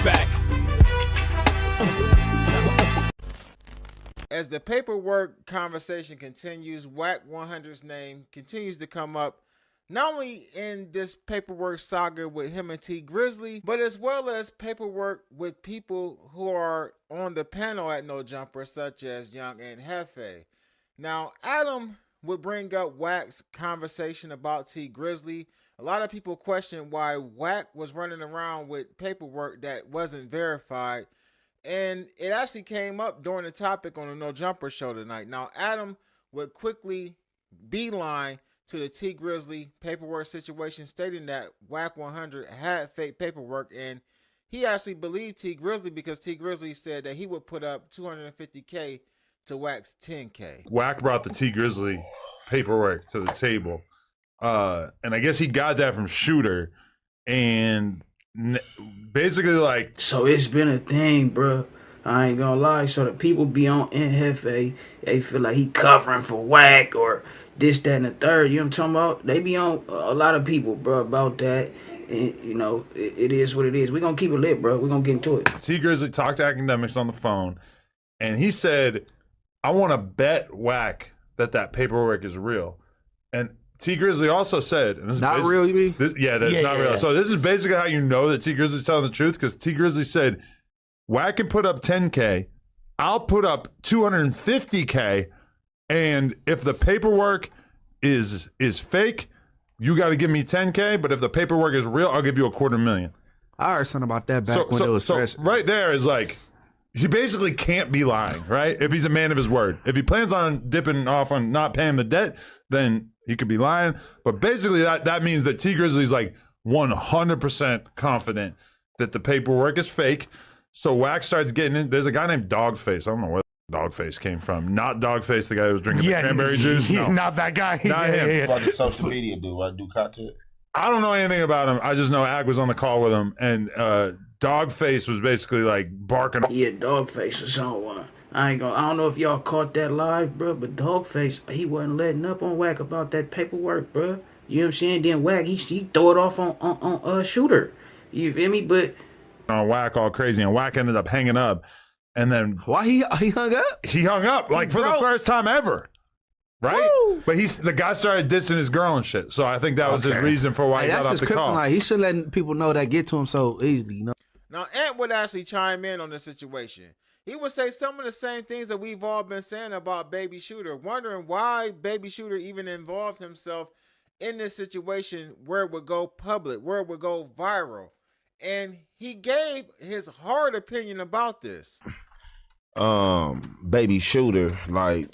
back. As the paperwork conversation continues, Wack100's name continues to come up, not only in this paperwork saga with him and T Grizzly, but as well as paperwork with people who are on the panel at No Jumper, such as Young and Jefe. Now, Adam would bring up Wack's conversation about T Grizzly. A lot of people question why Wack was running around with paperwork that wasn't verified. And it actually came up during the topic on the No Jumper show tonight. Now, Adam would quickly beeline to the T Grizzly paperwork situation, stating that Wack100 had fake paperwork, and he actually believed T Grizzly because T Grizzly said that he would put up $250K to Wack's $10K. Wack brought the T Grizzly paperwork to the table, and I guess he got that from Shooter, and basically like, so it's been a thing, bro. I ain't gonna lie. So the people be on Jefe, they feel like he covering for Wack or this, that, and the third. You know what I'm talking about? They be on a lot of people, bro, about that. And, you know, it is what it is. We're gonna keep it lit, bro. We're gonna get into it. T Grizzly talked to Academics on the phone, and he said, I want to bet Wack that paperwork is real. And T Grizzly also said, and this not is real, you mean? That's not real. So this is basically how you know that T Grizzly's telling the truth, because T Grizzly said, Wack can put up 10K, I'll put up 250K, and if the paperwork is fake, you got to give me 10K, but if the paperwork is real, I'll give you $250,000. I heard something about that back when it was fresh. So right there is like, he basically can't be lying, right? If he's a man of his word. If he plans on dipping off on not paying the debt, then he could be lying. But basically that means that T Grizzly's like 100% confident that the paperwork is fake. So Wack starts getting in. There's a guy named Dogface. I don't know where Dogface came from. Not Dogface, the guy who was drinking the cranberry juice. No, not that guy. Not him. What the social media do? I do content. I don't know anything about him. I just know Ag was on the call with him, and Dogface was basically like barking. Yeah, Dogface was on one. I don't know if y'all caught that live, bro, but Dogface, he wasn't letting up on Wack about that paperwork, bro. You know what I'm saying? Then Wack, he throw it off on Shooter. You feel me? But on Wack all crazy, and Wack ended up hanging up, and then why he hung up? He hung up like for the first time ever. Right? Woo! But the guy started dissing his girl and shit. So I think that was his reason for why he got off the call. Like, he should let people know that get to him so easily, you know? Now, Ant would actually chime in on the situation. He would say some of the same things that we've all been saying about Baby Shooter, wondering why Baby Shooter even involved himself in this situation where it would go public, where it would go viral. And he gave his hard opinion about this. Baby Shooter, like,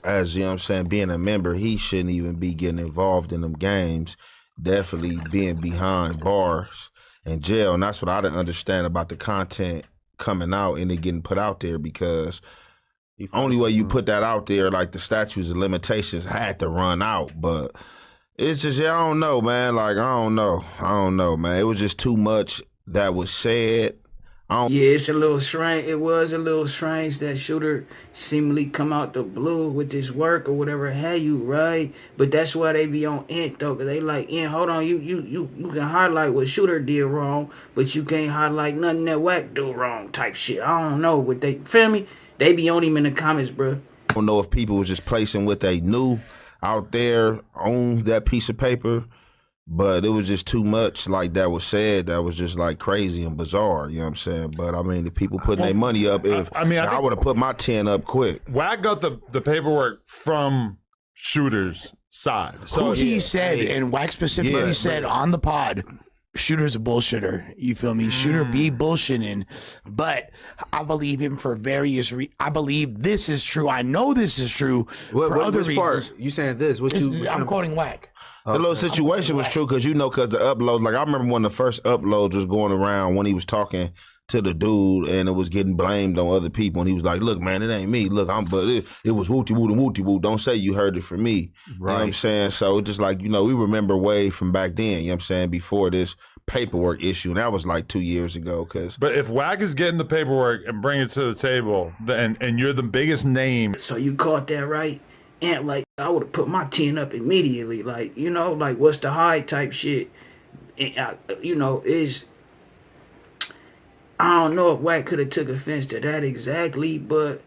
as you know what I'm saying, being a member, he shouldn't even be getting involved in them games. Definitely being behind bars and jail. And that's what I didn't understand about the content coming out and it getting put out there, because only way you put that out there, like the statutes of limitations had to run out. But it's just, I don't know, man. Like, I don't know, man. It was just too much that was said. Yeah, it's a little strange. It was a little strange that Shooter seemingly come out the blue with this work or whatever have you, right? But that's why they be on Int though, cause they like, Int, hold on, you can highlight what Shooter did wrong, but you can't highlight nothing that Wack do wrong type shit. I don't know what they feel me. They be on him in the comments, bro. I don't know if people was just placing what they knew out there on that piece of paper. But it was just too much like that was said that was just like crazy and bizarre, you know what I'm saying? But I mean, the people putting their money up, I would have put my 10 up quick. Wack got the paperwork from Shooter's side. So who he said, and Wack specifically said on the pod, Shooter's a bullshitter. You feel me? Shooter be bullshitting, but I believe him for various I believe this is true. I know this is true for other reasons. Part? You saying this? I'm quoting Wack. The little situation was true because, you know, because the uploads, like I remember when the first uploads was going around when he was talking to the dude and it was getting blamed on other people and he was like, look, man, it ain't me. Look, but it was wooty-woo and wooty-woo. Don't say you heard it from me. Right. You know what I'm saying? So just like, you know, we remember way from back then, you know what I'm saying, before this paperwork issue. And that was like 2 years ago. But if Wack is getting the paperwork and bringing it to the table and you're the biggest name. So you caught that right? And like, I would have put my 10 up immediately. Like, you know, like what's the high type shit? And, you know, I don't know if Wack could have took offense to that exactly, but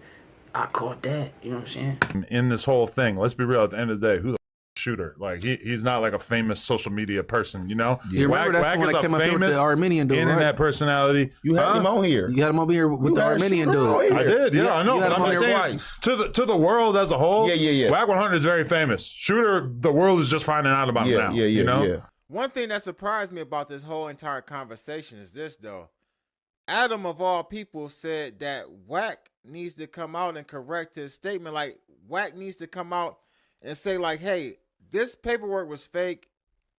I caught that. You know what I'm saying? In this whole thing, let's be real. At the end of the day, who the shooter? Like he's not like a famous social media person, you know. You remember that's the one that came up here with the Armenian dude, internet right? personality. You had him on here. You had him over here with the Armenian dude. I did, yeah, I know. But I'm just saying, twice. to the world as a whole, Wack100 is very famous. Shooter, the world is just finding out about him now. You know? One thing that surprised me about this whole entire conversation is this, though. Adam, of all people, said that Wack needs to come out and correct his statement. Like, Wack needs to come out and say, like, hey, this paperwork was fake.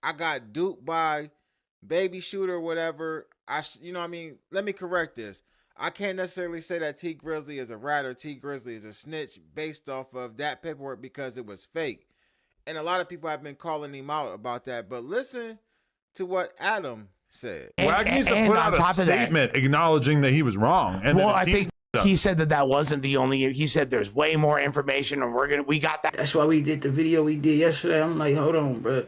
I got duped by Baby Shooter or whatever. You know what I mean? Let me correct this. I can't necessarily say that T Grizzly is a rat or T Grizzly is a snitch based off of that paperwork because it was fake. And a lot of people have been calling him out about that. But listen to what Adam said. Wack needs to put out a statement acknowledging that he was wrong. And well, I think he said that wasn't the only. He said there's way more information, and we got that. That's why we did the video we did yesterday. I'm like, hold on, bro.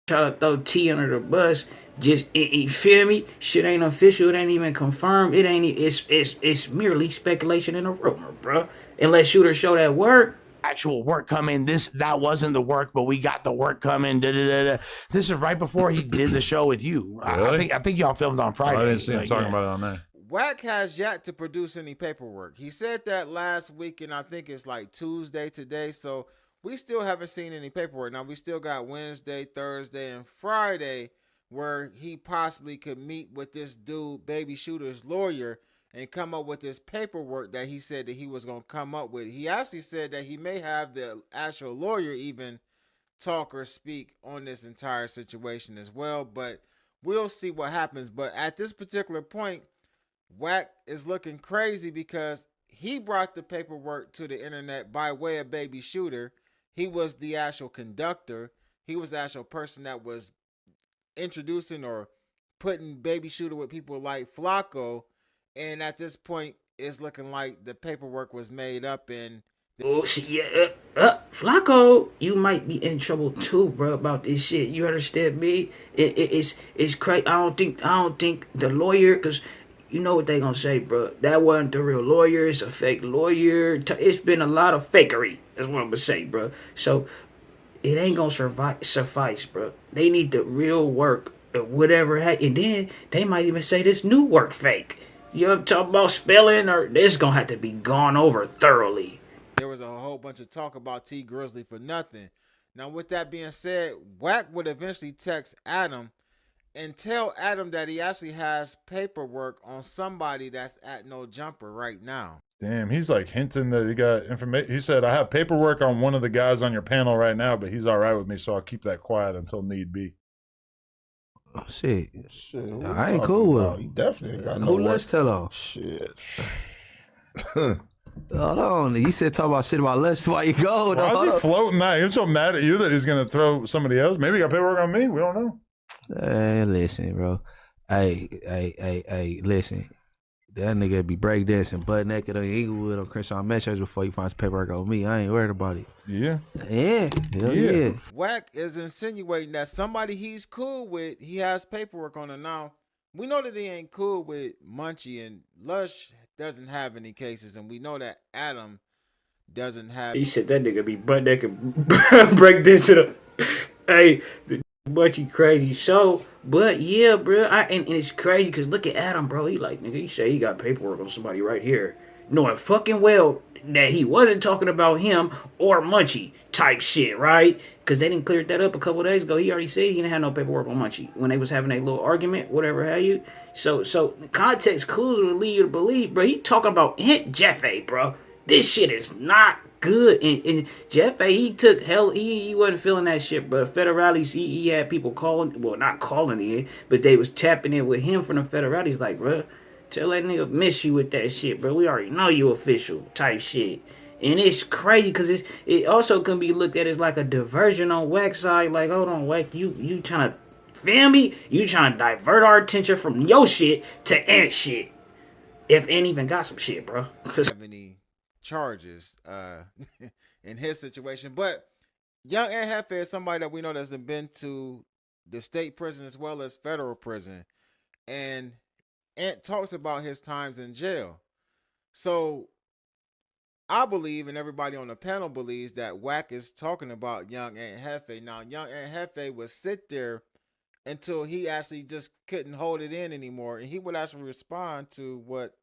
Try to throw T under the bus. Just you feel me? Shit ain't official. It ain't even confirmed. It ain't. It's merely speculation and a rumor, bro. Unless Shooter show that work. Actual work coming. That wasn't the work, but we got the work coming. This is right before he did the show with you. Really? I think y'all filmed on Friday. I didn't see him talking about it on there. Wack has yet to produce any paperwork. He said that last week, and I think it's like Tuesday today. So we still haven't seen any paperwork. Now we still got Wednesday, Thursday, and Friday where he possibly could meet with this dude, Baby Shooter's lawyer, and come up with this paperwork that he said that he was going to come up with. He actually said that he may have the actual lawyer even talk or speak on this entire situation as well, but we'll see what happens. But at this particular point, Wack is looking crazy because he brought the paperwork to the internet by way of Baby Shooter. He was the actual conductor. He was the actual person that was introducing or putting Baby Shooter with people like Flacco. And at this point, it's looking like the paperwork was made up. And Flacco, you might be in trouble too, bro, about this shit. You understand me? It's crazy. I don't think the lawyer, because you know what they gonna say, bro. That wasn't the real lawyer. It's a fake lawyer. It's been a lot of fakery. That's what I'm gonna say, bro. So it ain't gonna suffice, bro. They need the real work or whatever. And then they might even say this new work fake. You know what I'm talking about, spelling, or this gonna have to be gone over thoroughly. There was a whole bunch of talk about T Grizzly for nothing. Now, with that being said, Wack would eventually text Adam and tell Adam that he actually has paperwork on somebody that's at No Jumper right now. Damn, he's like hinting that he got information. He said, I have paperwork on one of the guys on your panel right now, but he's all right with me, so I'll keep that quiet until need be. Oh, shit. I ain't cool with him. He definitely got no Who work. let's tell on? Shit. Hold on. You said talk about shit about Les. Why you go? Why is he floating that? He's so mad at you that he's going to throw somebody else. Maybe he got paperwork on me. We don't know. Hey, listen, bro. Hey, listen. That nigga be breakdancing butt naked on Inglewood on Crenshaw Measures before he finds paperwork on me. I ain't worried about it. Yeah. Yeah. Wack is insinuating that somebody he's cool with, he has paperwork on him. Now, we know that he ain't cool with Munchie, and Lush doesn't have any cases, and we know that Adam doesn't have. He said that nigga be butt naked breakdancing. Hey, Munchie crazy. So, but yeah, bro. And it's crazy because look at Adam, bro. He like, nigga, you say he got paperwork on somebody right here. Knowing fucking well that he wasn't talking about him or Munchie type shit, right? Because they didn't clear that up a couple days ago. He already said he didn't have no paperwork on Munchie when they was having a little argument, whatever have you. So context clues would lead you to believe, bro. He talking about Jefe, bro. This shit is not good. And Jefe, he took hell. He wasn't feeling that shit, bro. Federales, he had people calling, well, not calling in, but they was tapping in with him from the Federales, like, bro, tell that nigga miss you with that shit, bro. We already know you official type shit. And it's crazy because it also can be looked at as like a diversion on Wack's side. Like, hold on, Wack, you trying to, feel me? You trying to divert our attention from your shit to Ant shit. If Ant even got some shit, bro. Have any charges in his situation. But young Ant Jefe is somebody that we know that's been to the state prison as well as federal prison. And Ant talks about his times in jail. So I believe, and everybody on the panel believes, that Wack is talking about young Ant Jefe. Now, young Ant Jefe would sit there until he actually just couldn't hold it in anymore, and he would actually respond to what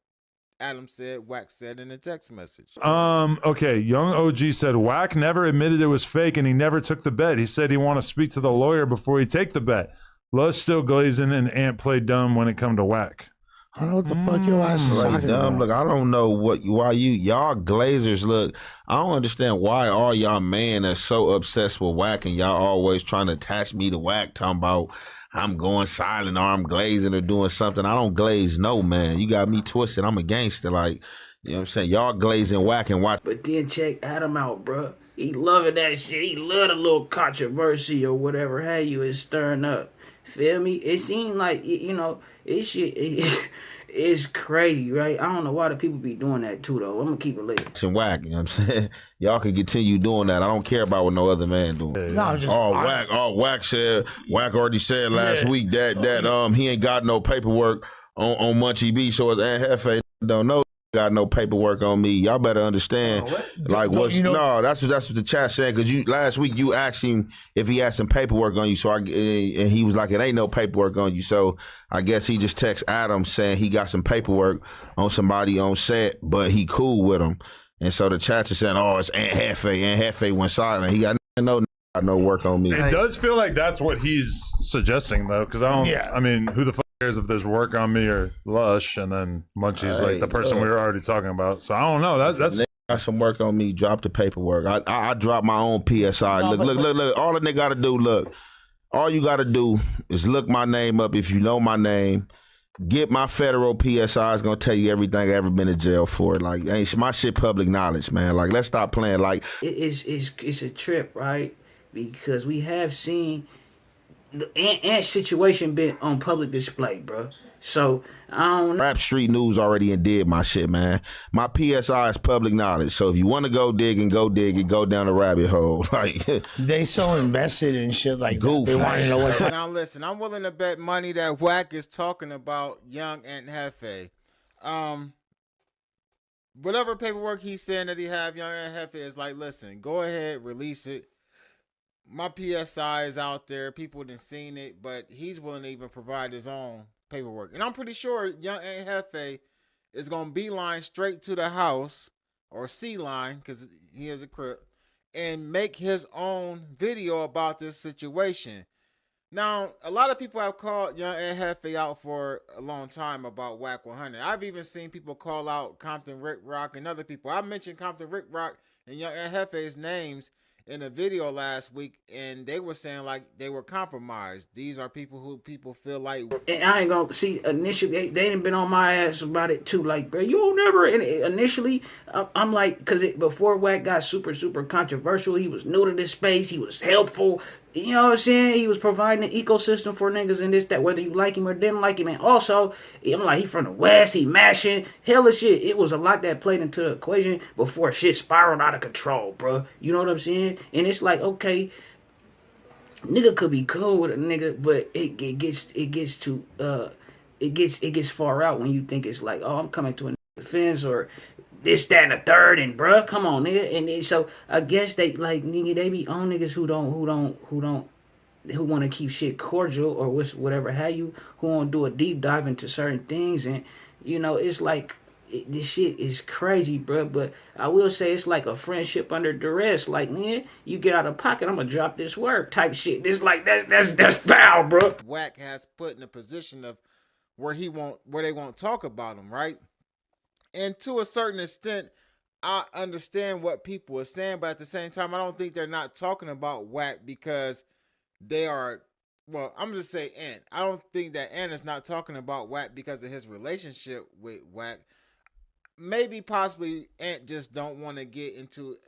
Adam said, Wack said in a text message. Okay, young OG said Wack never admitted it was fake and he never took the bet. He said he want to speak to the lawyer before he take the bet. Lush still glazing and Ant played dumb when it come to Wack. I don't know what the fuck your ass is talking about. Look, I don't know why y'all Glazers look. I don't understand why all y'all men are so obsessed with Wack and y'all always trying to attach me to Wack, talking about I'm going silent or I'm glazing or doing something. I don't glaze, no, man. You got me twisted. I'm a gangster, like, you know what I'm saying? Y'all glazing Wack and watch. But then check Adam out, bro. He loving that shit. He love a little controversy or whatever. Hey, you is stirring up. Feel me? It seemed like, you know, it shit. It's crazy, right? I don't know why the people be doing that too, though. I'm gonna keep it lit. And Wack, you know what I'm saying? Y'all can continue doing that. I don't care about what no other man doing. No, I'm just Wack said. Wack already said last week that he ain't got no paperwork on Munchie B. So it's Aunt Jefe don't know. Got no paperwork on me. Y'all better understand. That's what the chat said. Because you last week you asked him if he had some paperwork on you. So and he was like, it ain't no paperwork on you. So I guess he just text Adam saying he got some paperwork on somebody on set, but he cool with him. And so the chat is saying, oh, it's Aunt Jefe. Aunt Jefe went silent. He got no work on me. It does feel like that's what he's suggesting though, because I mean, who the fuck cares if there's work on me or Lush, and then Munchie's like the person we were already talking about. So I don't know. That's got some work on me. Drop the paperwork. I dropped my own PSI. Look. All the nigga got to do. All you got to do is look my name up if you know my name. Get my federal PSI. It's gonna tell you everything I ever been in jail for. Like, ain't my shit public knowledge, man. Like, let's stop playing. Like, it's a trip, right? Because we have seen the Ant situation been on public display, bro. So I don't know. Rap Street News already did my shit, man. My PSI is public knowledge. So if you want to go dig and go down the rabbit hole. Like, they so invested in shit like goof. They want to know what. Now listen, I'm willing to bet money that Wack is talking about young Aunt Jefe. Whatever paperwork he's saying that he have, young Aunt Jefe is like, listen, go ahead, release it. My PSI is out there. People done seen it, but he's willing to even provide his own paperwork. And I'm pretty sure young Aunt Jefe is going to beeline straight to the house, or C-line, because he is a crip, and make his own video about this situation. Now, a lot of people have called young Aunt Jefe out for a long time about Wack100. I've even seen people call out Compton Rick Rock and other people. I mentioned Compton Rick Rock and young Aunt Jefe's names in a video last week, and they were saying like they were compromised. These are people who people feel like. And I ain't gonna see initially they ain't been on my ass about it too. Like, bro, you don't never. And initially, I'm like, because before Wack got super controversial, he was new to this space. He was helpful. You know what I'm saying? He was providing an ecosystem for niggas and this, that, whether you like him or didn't like him. And also, I'm like, he from the West, he mashing, hella shit. It was a lot that played into the equation before shit spiraled out of control, bro. You know what I'm saying? And it's like, okay, nigga could be cool with a nigga, but it gets far out when you think it's like, oh, I'm coming to a defense or this, that, and the third, and bruh, come on, nigga. And so I guess they like nigga, they be on niggas who want to keep shit cordial or whatever have you, who want to do a deep dive into certain things, and you know, it's like this shit is crazy, bruh. But I will say it's like a friendship under duress. Like, man, you get out of pocket, I'm gonna drop this work type shit. This like that's foul, bruh. Wack has put in a position of where they won't talk about him, right? And to a certain extent, I understand what people are saying, but at the same time, I don't think they're not talking about Wack because they are, well, I'm just saying Ant. I don't think that Ant is not talking about Wack because of his relationship with Wack. Maybe possibly Ant just don't want to get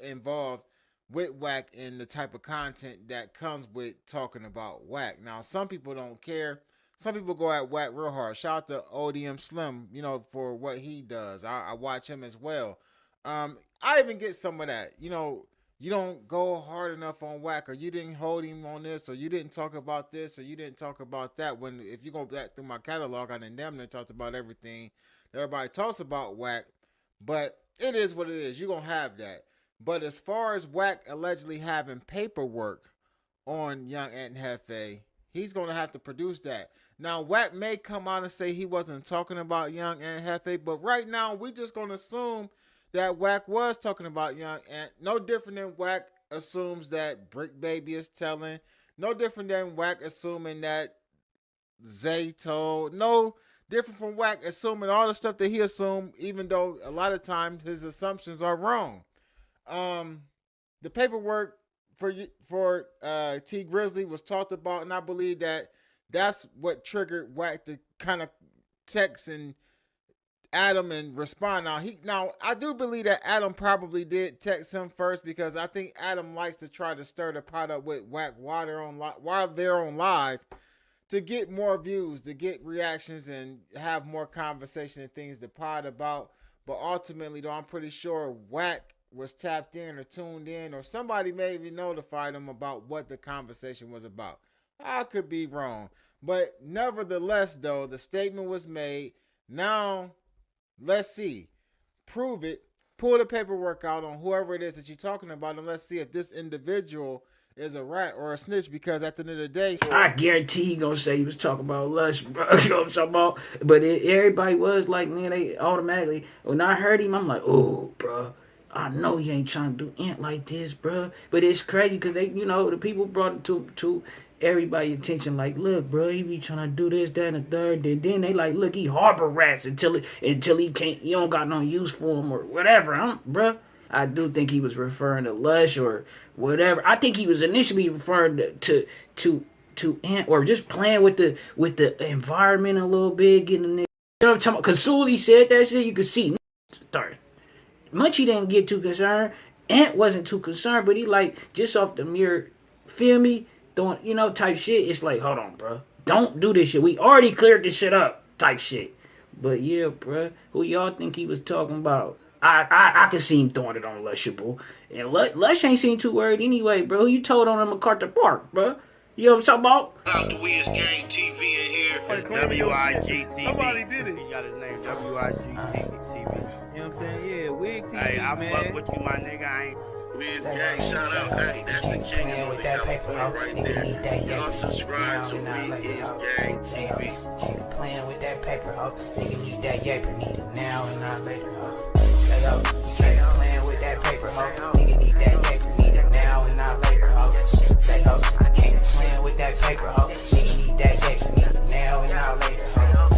involved with Wack in the type of content that comes with talking about Wack. Now, some people don't care. Some people go at Wack real hard. Shout out to ODM Slim, you know, for what he does. I watch him as well. I even get some of that. You know, you don't go hard enough on Wack, or you didn't hold him on this, or you didn't talk about this, or you didn't talk about that. When if you go back through my catalog, I done damn near talked about everything. Everybody talks about Wack, but it is what it is. You're gonna have that. But as far as Wack allegedly having paperwork on Young and Jefe, he's going to have to produce that. Now, Wack may come out and say he wasn't talking about Young and Jefe, but right now, we just going to assume that Wack was talking about Young and no different than Wack assumes that Brick Baby is telling. No different than Wack assuming that Zay told. No different from Wack assuming all the stuff that he assumed, even though a lot of times his assumptions are wrong. The paperwork for T Grizzly was talked about, and I believe that that's what triggered Wack to kind of text and Adam and respond. Now I do believe that Adam probably did text him first, because I think Adam likes to try to stir the pot up with Wack while they're on live to get more views, to get reactions, and have more conversation and things to pod about. But ultimately, though, I'm pretty sure Wack was tapped in or tuned in, or somebody maybe notified him about what the conversation was about. I could be wrong, but nevertheless, though, the statement was made. Now, let's see. Prove it. Pull the paperwork out on whoever it is that you're talking about, and let's see if this individual is a rat or a snitch, because at the end of the day, I guarantee he gonna say he was talking about Lush, bro. You know what I'm talking about? But everybody was like, man, they automatically, when I heard him, I'm like, oh, bro, I know you ain't trying to do Ant like this, bro. But it's crazy because they, the people brought it to everybody's attention. Like, look, bro, he be trying to do this, that, and the third. And then they like, look, he harbor rats until he can't. You don't got no use for him or whatever, bro. I do think he was referring to Lush or whatever. I think he was initially referring to Ant, or just playing with the environment a little bit, getting the nigga. You know what I'm talking about? Because soon as he said that shit, you could see start. Munchie didn't get too concerned. Ant wasn't too concerned, but he like just off the mirror, feel me, throwing, type shit. It's like, hold on, bro, don't do this shit. We already cleared this shit up, type shit. But yeah, bro, who y'all think he was talking about? I can see him throwing it on Lushable, and Lush ain't seen too worried anyway, bro. Who you told on him MacArthur Park, bro? You know what I'm talking about? Out the Wiz Gang TV in here. W.I.G TV. Somebody did it. He got his name, W.I.G TV. You know what I'm saying? Yeah, Wig TV, hey, I fuck with you, my nigga. I ain't Wiz Gang, shout out. Hey, that's the king of the California right there. Y'all subscribe to Wiz Gang TV. Keep playing with that paper, ho. Nigga need that yaper, need it now and not later, ho. Say, ho, keep playing with that paper, ho. Nigga need that yaper, need it now and not later, ho. Say, ho, I can't playing with that paper, ho. Nigga need that yaper, need it now and not later, ho.